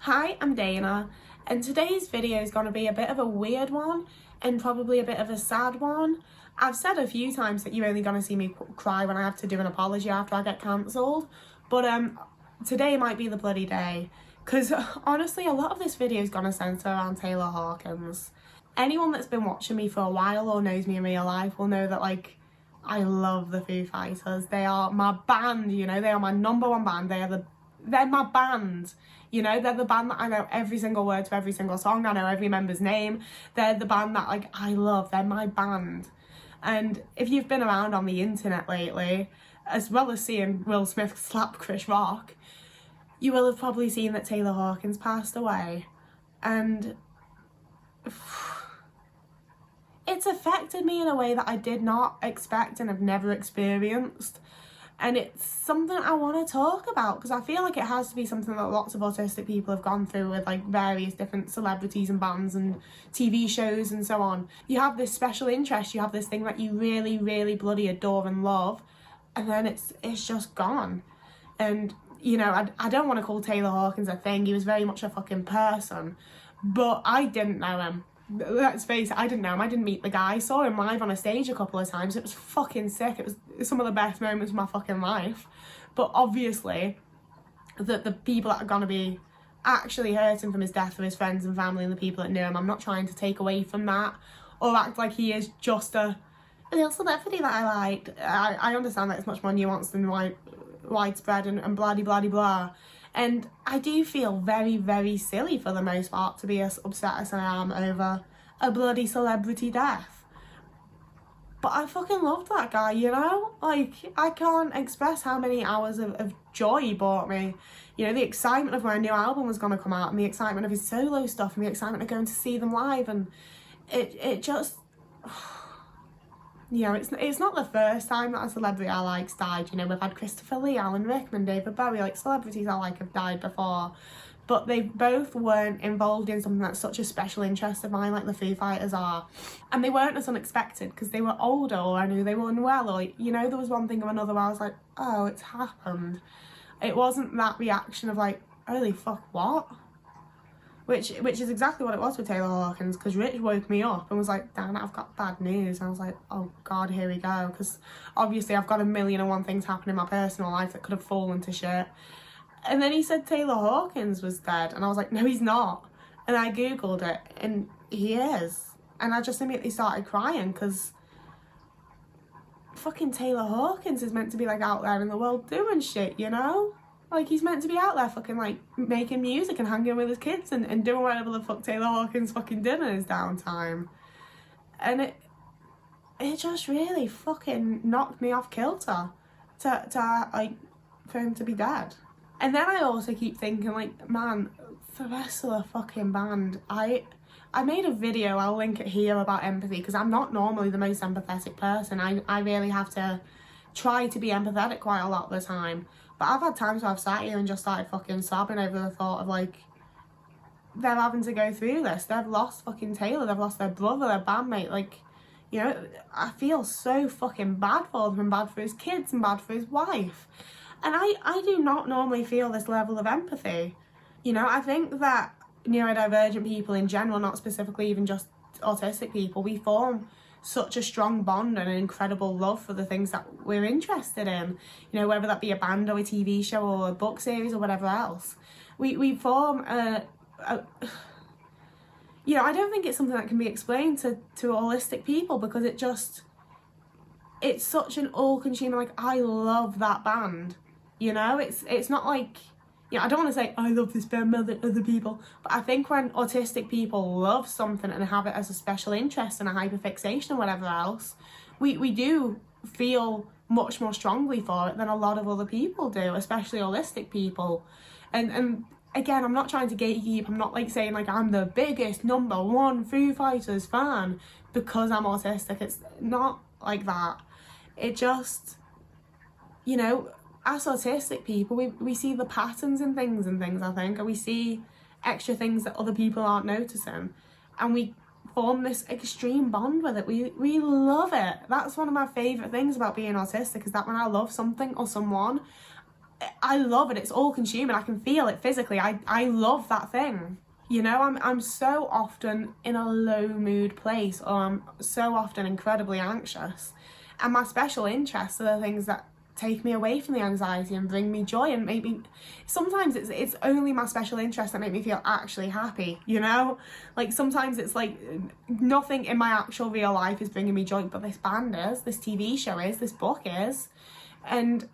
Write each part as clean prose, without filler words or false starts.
Hi, I'm Dana, and today's video is going to be a bit of a weird one and probably a bit of a sad one. I've said a few times that you're only going to see me cry when I have to do an apology after I get cancelled, but today might be the bloody day, because honestly a lot of this video is going to centre around Taylor Hawkins. Anyone that's been watching me for a while or knows me in real life will know that, like, I love the Foo Fighters. They are my band, you know, they are my number one band. They're my band, you know, they're the band that I know every single word to every single song, I know every member's name. They're the band that, like, I love, they're my band. And if you've been around on the internet lately, as well as seeing Will Smith slap Chris Rock, you will have probably seen that Taylor Hawkins passed away. And it's affected me in a way that I did not expect and have never experienced. And it's something I want to talk about because I feel like it has to be something that lots of autistic people have gone through with, like, various different celebrities and bands and TV shows and so on. You have this special interest, you have this thing that you really, really bloody adore and love, and then it's just gone. And, you know, I don't want to call Taylor Hawkins a thing. He was very much a fucking person, but I didn't know him. Let's face it, I didn't know him. I didn't meet the guy. I saw him live on a stage a couple of times. It was fucking sick. It was some of the best moments of my fucking life. But obviously, the people that are going to be actually hurting from his death are his friends and family and the people that knew him. I'm not trying to take away from that or act like he is just a little celebrity that I liked. I understand that it's much more nuanced than widespread and blah-de-blah-de-blah. And I do feel very, very silly for the most part to be as upset as I am over a bloody celebrity death. But I fucking loved that guy, you know? Like, I can't express how many hours of joy he brought me. You know, the excitement of when a new album was going to come out, and the excitement of his solo stuff, and the excitement of going to see them live, and it just... You know, it's not the first time that a celebrity I like's died. You know, we've had Christopher Lee, Alan Rickman, David Bowie, like, celebrities I like have died before. But they both weren't involved in something that's such a special interest of mine like the Foo Fighters are. And they weren't as unexpected because they were older, or I knew they were unwell, or, you know, there was one thing or another where I was like, oh, it's happened. It wasn't that reaction of like, holy fuck, what? Which is exactly what it was with Taylor Hawkins, because Rich woke me up and was like, Dan, I've got bad news. And I was like, oh God, here we go. Because obviously I've got a million and one things happening in my personal life that could have fallen to shit. And then he said Taylor Hawkins was dead. And I was like, no, he's not. And I Googled it and he is. And I just immediately started crying because fucking Taylor Hawkins is meant to be, like, out there in the world doing shit, you know? Like, he's meant to be out there fucking, like, making music and hanging with his kids and doing whatever the fuck Taylor Hawkins fucking did in his downtime. And it just really fucking knocked me off kilter to like, for him to be dead. And then I also keep thinking, like, man, the rest of the fucking band, I made a video, I'll link it here, about empathy, because I'm not normally the most empathetic person. I really have to try to be empathetic quite a lot of the time. But I've had times where I've sat here and just started fucking sobbing over the thought of, like, they're having to go through this. They've lost fucking Taylor, they've lost their brother, their bandmate. Like, you know, I feel so fucking bad for them and bad for his kids and bad for his wife. And I do not normally feel this level of empathy. You know, I think that neurodivergent people in general, not specifically even just autistic people, we form such a strong bond and an incredible love for the things that we're interested in, you know, whether that be a band or a TV show or a book series or whatever else. We form you know, I don't think it's something that can be explained to holistic people, because it's such an all-consuming, like, I love that band, you know? It's not like, you know, I don't want to say I love this band more than other people, but I think when autistic people love something and have it as a special interest and a hyperfixation or whatever else, we do feel much more strongly for it than a lot of other people do, especially holistic people. And again, I'm not trying to gatekeep. I'm not, like, saying, like, I'm the biggest #1 Foo Fighters fan because I'm autistic. It's not like that. It just, you know, as autistic people, we see the patterns in things, I think, and we see extra things that other people aren't noticing, and we form this extreme bond with it. We love it. That's one of my favourite things about being autistic, is that when I love something or someone, I love it. It's all consuming. I can feel it physically. I love that thing. You know, I'm so often in a low mood place, or I'm so often incredibly anxious. And my special interests are the things that take me away from the anxiety and bring me joy and make me, sometimes it's only my special interests that make me feel actually happy, you know? Like sometimes it's like nothing in my actual real life is bringing me joy, but this band is, this TV show is, this book is. And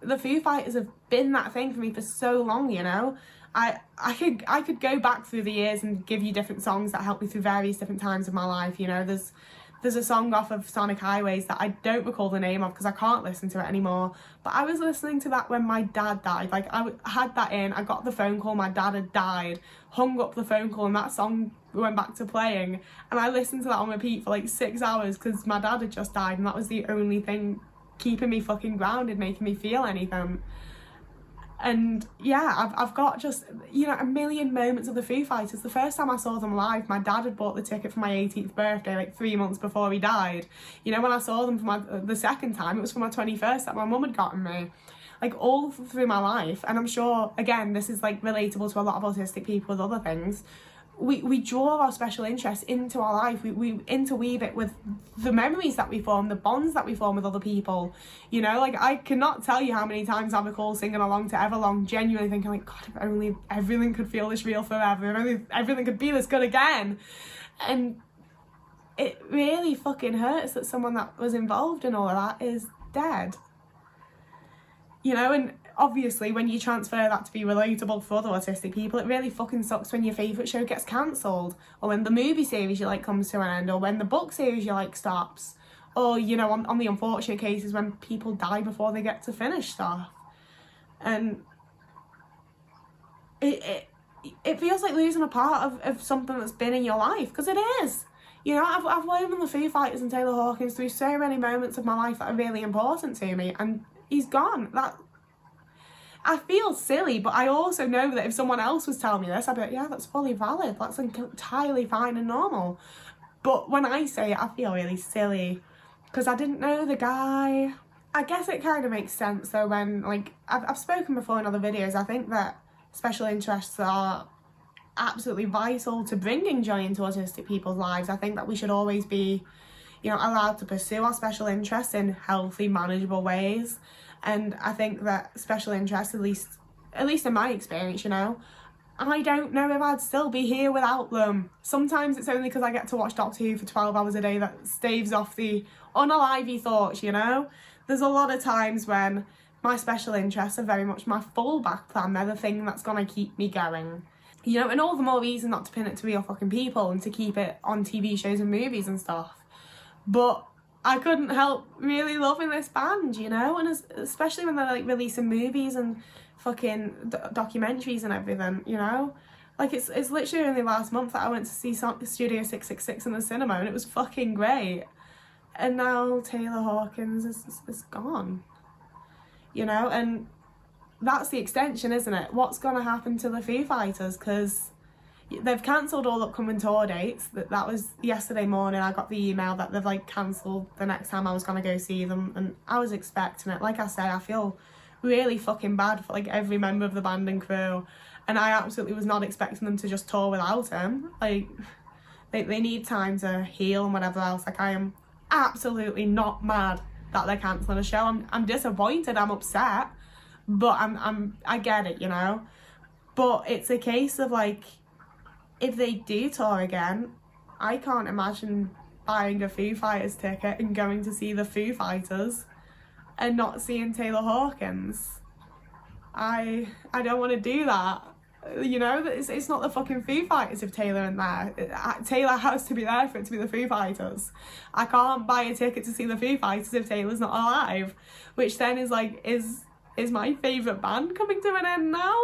the Foo Fighters have been that thing for me for so long, you know? I could go back through the years and give you different songs that helped me through various different times of my life, you know? There's a song off of Sonic Highways that I don't recall the name of because I can't listen to it anymore. But I was listening to that when my dad died. Like, I had that in, I got the phone call, my dad had died, hung up the phone call, and that song went back to playing. And I listened to that on repeat for like 6 hours because my dad had just died, and that was the only thing keeping me fucking grounded, making me feel anything. And yeah, I've got just, you know, a million moments of the Foo Fighters. The first time I saw them live, my dad had bought the ticket for my 18th birthday like 3 months before he died. You know, when I saw them for the second time, it was for my 21st that my mum had gotten me. Like all through my life. And I'm sure, again, this is like relatable to a lot of autistic people with other things. We draw our special interests into our life. We interweave it with the memories that we form, the bonds that we form with other people. You know, like I cannot tell you how many times I recall singing along to Everlong, genuinely thinking like, God, if only everything could feel this real forever, if only everything could be this good again. And it really fucking hurts that someone that was involved in all of that is dead. You know, and obviously when you transfer that to be relatable for other autistic people, it really fucking sucks when your favourite show gets cancelled, or when the movie series you like comes to an end, or when the book series you like stops, or, you know, on the unfortunate cases when people die before they get to finish stuff. And it feels like losing a part of something that's been in your life, because it is. You know, I've woven the Foo Fighters and Taylor Hawkins through so many moments of my life that are really important to me, and he's gone. That, I feel silly, but I also know that if someone else was telling me this, I'd be like, yeah, that's fully valid. That's entirely fine and normal. But when I say it, I feel really silly because I didn't know the guy. I guess it kind of makes sense though when, like, I've spoken before in other videos, I think that special interests are absolutely vital to bringing joy into autistic people's lives. I think that we should always be, you know, allowed to pursue our special interests in healthy, manageable ways. And I think that special interests, at least in my experience, you know, I don't know if I'd still be here without them. Sometimes it's only because I get to watch Doctor Who for 12 hours a day that staves off the unalivey thoughts, you know. There's a lot of times when my special interests are very much my fallback plan. They're the thing that's going to keep me going. You know, and all the more reason not to pin it to real fucking people and to keep it on TV shows and movies and stuff. But I couldn't help really loving this band, you know, and especially when they're like releasing movies and fucking documentaries and everything, you know. Like it's literally only last month that I went to see Studio 666 in the cinema, and it was fucking great. And now Taylor Hawkins is gone, you know, and that's the extension, isn't it? What's gonna happen to the Foo Fighters? Because they've cancelled all upcoming tour dates. That was yesterday morning. I got the email that they've like cancelled the next time I was gonna go see them, and I was expecting it. Like I said, I feel really fucking bad for like every member of the band and crew, and I absolutely was not expecting them to just tour without him. Like they need time to heal and whatever else. Like I am absolutely not mad that they're cancelling a show. I'm disappointed, I'm upset, but I get it, you know. But it's a case of like, if they do tour again, I can't imagine buying a Foo Fighters ticket and going to see the Foo Fighters and not seeing Taylor Hawkins. I don't want to do that. You know, it's not the fucking Foo Fighters if Taylor isn't there. Taylor has to be there for it to be the Foo Fighters. I can't buy a ticket to see the Foo Fighters if Taylor's not alive. Which then is like, is my favourite band coming to an end now?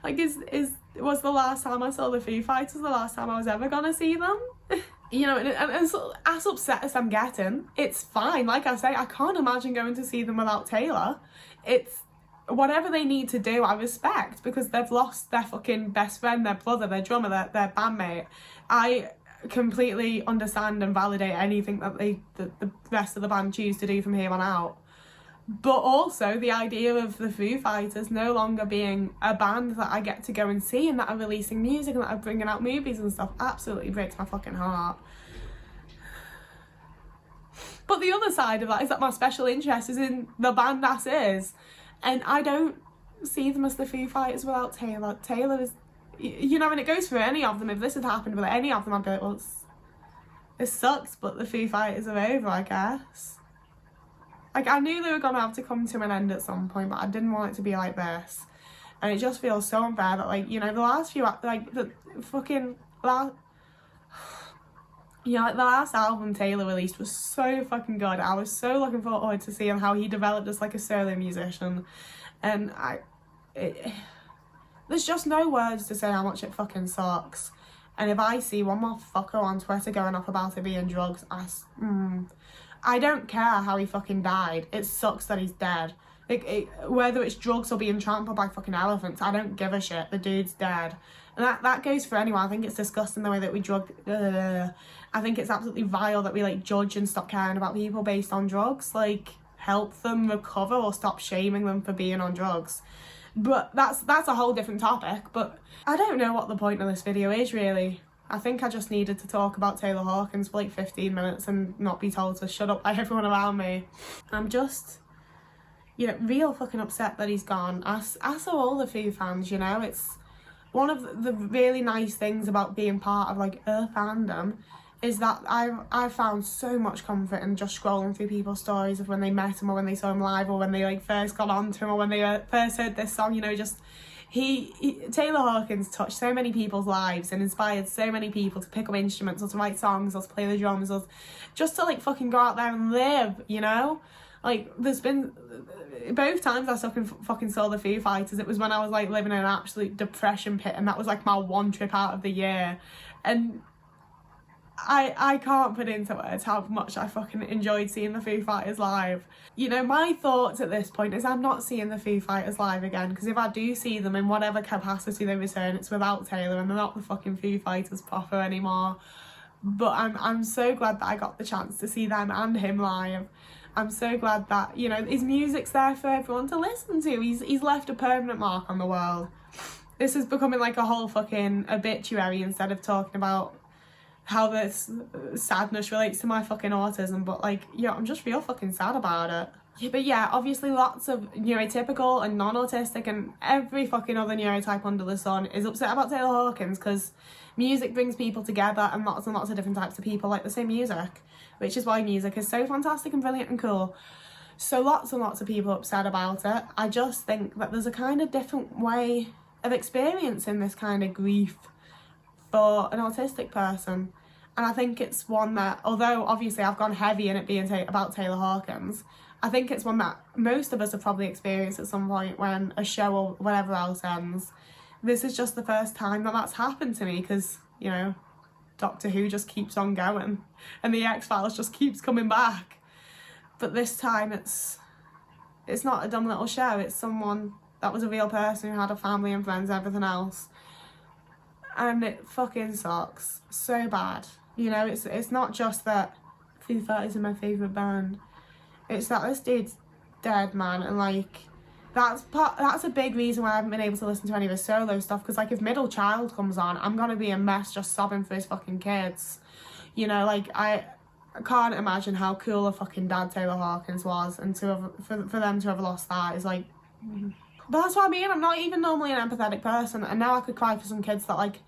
Like, was the last time I saw the Foo Fighters the last time I was ever gonna see them? You know, and so, as upset as I'm getting, it's fine. Like I say, I can't imagine going to see them without Taylor. It's whatever they need to do, I respect, because they've lost their fucking best friend, their brother, their drummer, their bandmate. I completely understand and validate anything that the rest of the band choose to do from here on out. But also the idea of the Foo Fighters no longer being a band that I get to go and see and that are releasing music and that are bringing out movies and stuff absolutely breaks my fucking heart. But the other side of that is that my special interest is in the band as is, and I don't see them as the Foo Fighters without Taylor. Taylor is, you know, and it goes for any of them. If this had happened with any of them, I'd be like, well, this sucks, but the Foo Fighters are over, I guess. Like, I knew they were going to have to come to an end at some point, but I didn't want it to be like this. And it just feels so unfair that, like, you know, the last few, like, the fucking last... Yeah, like the last album Taylor released was so fucking good. I was so looking forward to seeing how he developed as like a solo musician, and there's just no words to say how much it fucking sucks. And if I see one more fucker on Twitter going off about it being drugs, I don't care how he fucking died. It sucks that he's dead. Whether it's drugs or being trampled by fucking elephants, I don't give a shit. The dude's dead. And that goes for anyone. I think it's disgusting the way that we I think it's absolutely vile that we like judge and stop caring about people based on drugs. Like, help them recover or stop shaming them for being on drugs. But that's a whole different topic. But I don't know what the point of this video is really. I think I just needed to talk about Taylor Hawkins for like 15 minutes and not be told to shut up by everyone around me. I'm just, you know, real fucking upset that he's gone. As are all the Foo fans, you know. It's one of the really nice things about being part of like a fandom is that I found so much comfort in just scrolling through people's stories of when they met him or when they saw him live or when they like first got onto him or when they first heard this song, you know, just Taylor Hawkins touched so many people's lives and inspired so many people to pick up instruments or to write songs or to play the drums or just to like fucking go out there and live, you know? Like, there's been both times I fucking saw the Foo Fighters, it was when I was like living in an absolute depression pit, and that was like my one trip out of the year. And I can't put into words how much I fucking enjoyed seeing the Foo Fighters live. You know, my thoughts at this point is I'm not seeing the Foo Fighters live again, because if I do see them in whatever capacity they return, it's without Taylor and they're not the fucking Foo Fighters proper anymore. But I'm so glad that I got the chance to see them and him live. I'm so glad that, you know, his music's there for everyone to listen to. He's left a permanent mark on the world. This is becoming like a whole fucking obituary instead of talking about how this sadness relates to my fucking autism. But like, yeah, I'm just real fucking sad about it. Yeah, but yeah, obviously lots of neurotypical and non-autistic and every fucking other neurotype under the sun is upset about Taylor Hawkins because music brings people together and lots of different types of people like the same music, which is why music is so fantastic and brilliant and cool. So lots and lots of people upset about it. I just think that there's a kind of different way of experiencing this kind of grief for an autistic person. And I think it's one that, although obviously I've gone heavy in it being about Taylor Hawkins, I think it's one that most of us have probably experienced at some point when a show or whatever else ends. This is just the first time that that's happened to me because, you know, Doctor Who just keeps on going and the X-Files just keeps coming back. But this time it's not a dumb little show, it's someone that was a real person who had a family and friends and everything else. And it fucking sucks so bad. You know, it's not just that Foo Fighters are my favourite band. It's that this dude's dead, man, and like that's a big reason why I haven't been able to listen to any of his solo stuff, because like if Middle Child comes on, I'm gonna be a mess just sobbing for his fucking kids. You know, like I can't imagine how cool a fucking dad Taylor Hawkins was, and for them to have lost that is like. But that's what I mean, I'm not even normally an empathetic person, and now I could cry for some kids that like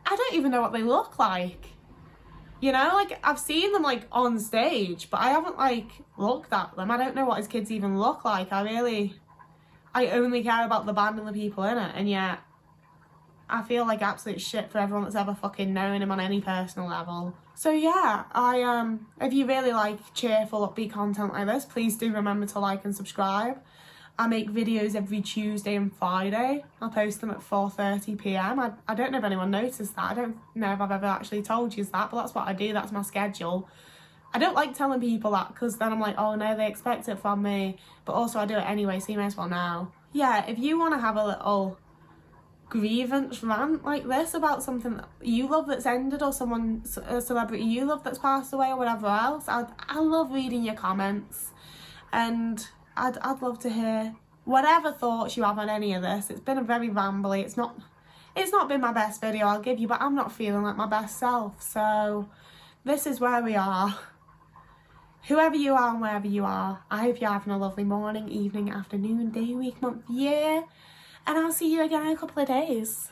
I don't even know what they look like. You know, like, I've seen them, like, on stage, but I haven't, like, looked at them. I don't know what his kids even look like. I only care about the band and the people in it, and yet I feel like absolute shit for everyone that's ever fucking known him on any personal level. So, yeah, if you really like cheerful, upbeat content like this, please do remember to like and subscribe. I make videos every Tuesday and Friday. I'll post them at 4:30 p.m. I don't know if anyone noticed that. I don't know if I've ever actually told you that, but that's what I do. That's my schedule. I don't like telling people that because then I'm like, oh no, they expect it from me. But also I do it anyway, so you may as well know. Yeah, if you want to have a little grievance rant like this about something that you love that's ended, or a celebrity you love that's passed away, or whatever else, I love reading your comments. And I'd love to hear whatever thoughts you have on any of this. It's been a very rambly. It's not been my best video, I'll give you, but I'm not feeling like my best self. So this is where we are. Whoever you are and wherever you are, I hope you're having a lovely morning, evening, afternoon, day, week, month, year. And I'll see you again in a couple of days.